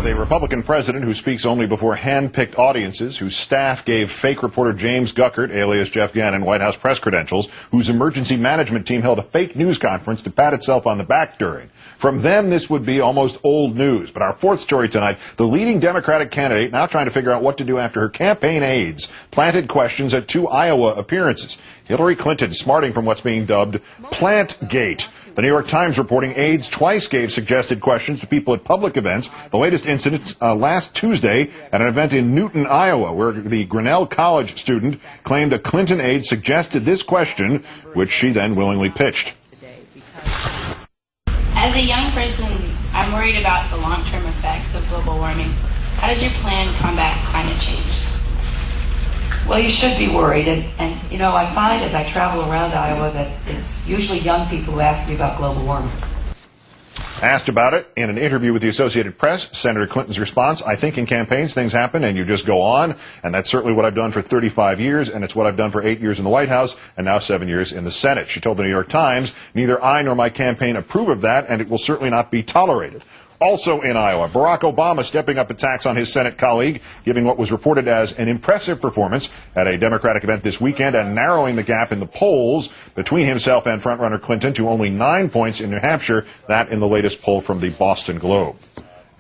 with a Republican president who speaks only before hand-picked audiences, whose staff gave fake reporter James Guckert, alias Jeff Gannon, White House press credentials, whose emergency management team held a fake news conference to pat itself on the back during. From them, this would be almost old news. But our fourth story tonight, the leading Democratic candidate now trying to figure out what to do after her campaign aides planted questions at 2 Iowa appearances. Hillary Clinton smarting from what's being dubbed Plantgate. The New York Times reporting aides twice gave suggested questions to people at public events. The latest incident last Tuesday at an event in Newton, Iowa, where the Grinnell College student claimed a Clinton aide suggested this question, which she then willingly pitched. As a young person, I'm worried about the long-term effects of global warming. How does your plan combat climate change? Well, you should be worried, and you know, I find as I travel around Iowa that it's usually young people who ask me about global warming. Asked about it in an interview with the Associated Press, Senator Clinton's response, I think in campaigns things happen and you just go on, and that's certainly what I've done for 35 years, and it's what I've done for 8 years in the White House, and now 7 years in the Senate. She told the New York Times, neither I nor my campaign approve of that, and it will certainly not be tolerated. Also in Iowa, Barack Obama stepping up attacks on his Senate colleague, giving what was reported as an impressive performance at a Democratic event this weekend and narrowing the gap in the polls between himself and frontrunner Clinton to only 9 points in New Hampshire, that in the latest poll from the Boston Globe.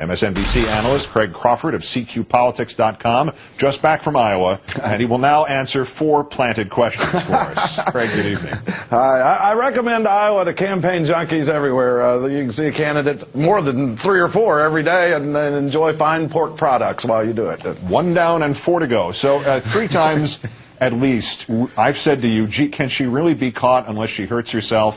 MSNBC analyst Craig Crawford of CQPolitics.com, just back from Iowa, and he will now answer 4 planted questions for us. Craig, good evening. I recommend Iowa to campaign junkies everywhere. You can see a candidate more than 3 or 4 every day and enjoy fine pork products while you do it. 1 down and 4 to go. So 3 times at least, I've said to you, gee, can she really be caught unless she hurts herself?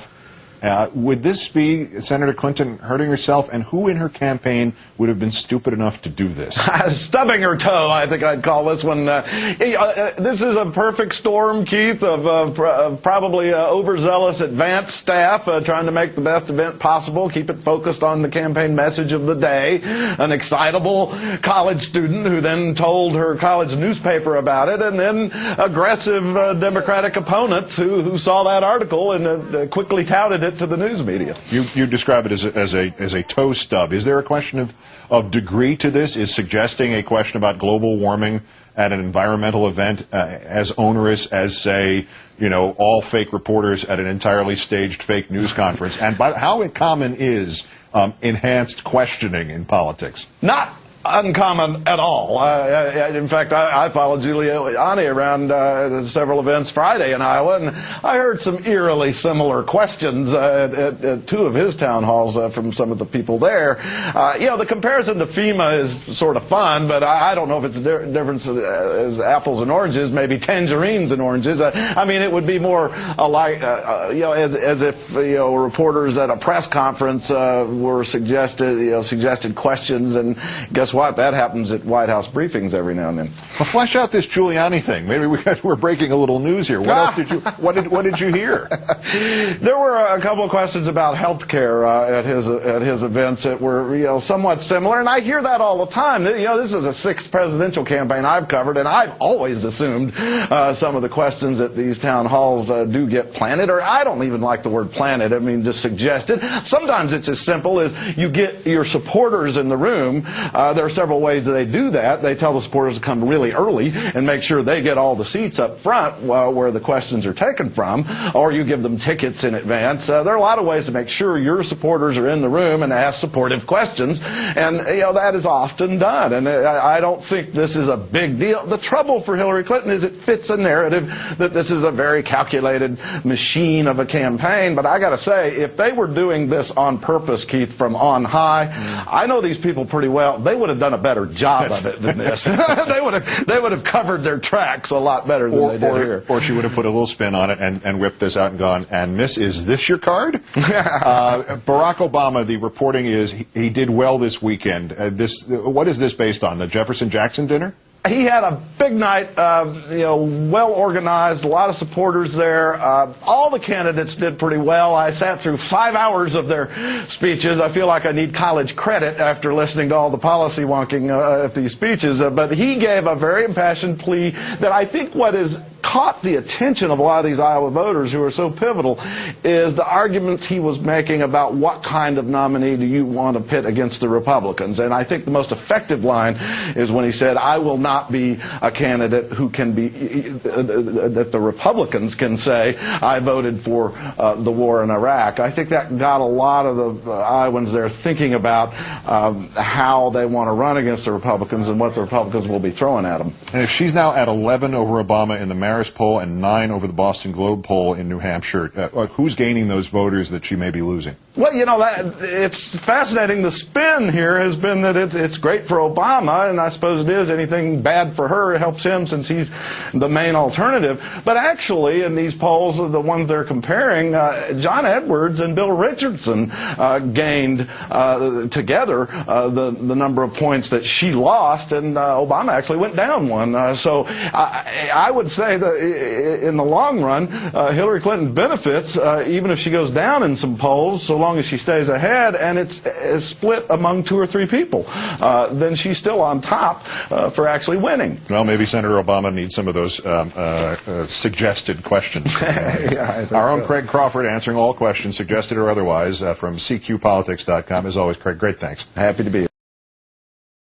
Would this be Senator Clinton hurting herself, and who in her campaign would have been stupid enough to do this? Stubbing her toe, I think I'd call this one. This is a perfect storm, Keith, of probably overzealous advanced staff trying to make the best event possible, keep it focused on the campaign message of the day. An excitable college student who then told her college newspaper about it, and then aggressive Democratic opponents who saw that article and quickly touted it to the news media. You describe it as a toe stub. Is there a question of degree to this? Is suggesting a question about global warming at an environmental event as onerous as, say, you know, all fake reporters at an entirely staged fake news conference? And how common is enhanced questioning in politics? Not uncommon at all. In fact, I followed Giuliani around several events Friday in Iowa, and I heard some eerily similar questions at 2 of his town halls from some of the people there. You know, the comparison to FEMA is sort of fun, but I don't know if it's a difference as apples and oranges, maybe tangerines and oranges. I mean, it would be more like, you know, as if, you know, reporters at a press conference were suggested questions, and guess what? That happens at White House briefings every now and then. Well, flesh out this Giuliani thing. Maybe we're breaking a little news here. What else did you? What did you hear? There were a couple of questions about health care at his events that were, you know, somewhat similar, and I hear that all the time. You know, this is a 6th presidential campaign I've covered, and I've always assumed some of the questions at these town halls do get planted, or I don't even like the word planted. I mean, just suggested. Sometimes it's as simple as you get your supporters in the room. There are several ways that they do that. They tell the supporters to come really early and make sure they get all the seats up front where the questions are taken from, or you give them tickets in advance. There are a lot of ways to make sure your supporters are in the room and ask supportive questions, and you know, that is often done, and I don't think this is a big deal. The trouble for Hillary Clinton is it fits a narrative that this is a very calculated machine of a campaign, but I got to say, if they were doing this on purpose, Keith, from on high, I know these people pretty well. They would have done a better job of it than this. they would have covered their tracks a lot better than they did here. Or she would have put a little spin on it and whipped this out and gone, and miss, is this your card? Barack Obama, the reporting is he did well this weekend. What is this based on, the Jefferson-Jackson dinner? He had a big night, you know, well organized, a lot of supporters there. All the candidates did pretty well. I sat through 5 hours of their speeches. I feel like I need college credit after listening to all the policy wonking at these speeches. But he gave a very impassioned plea that I think what is caught the attention of a lot of these Iowa voters who are so pivotal is the arguments he was making about what kind of nominee do you want to pit against the Republicans. And I think the most effective line is when he said, I will not be a candidate who can be, that the Republicans can say, I voted for the war in Iraq. I think that got a lot of the Iowans there thinking about how they want to run against the Republicans and what the Republicans will be throwing at them. And if she's now at 11 over Obama in the Marist poll and 9 over the Boston Globe poll in New Hampshire, who's gaining those voters that she may be losing? Well, you know, it's fascinating. The spin here has been that it's great for Obama, and I suppose it is. Anything bad for her, it helps him since he's the main alternative. But actually, in these polls, the ones they're comparing, John Edwards and Bill Richardson gained together the number of points that she lost, and Obama actually went down one. So I would say that in the long run, Hillary Clinton benefits, even if she goes down in some polls, so long as she stays ahead, and it's split among 2 or 3 people. Then she's still on top for actually winning. Well, maybe Senator Obama needs some of those suggested questions. Yeah, Our own Craig Crawford answering all questions, suggested or otherwise, from CQPolitics.com. As always, Craig, great thanks. Happy to be here.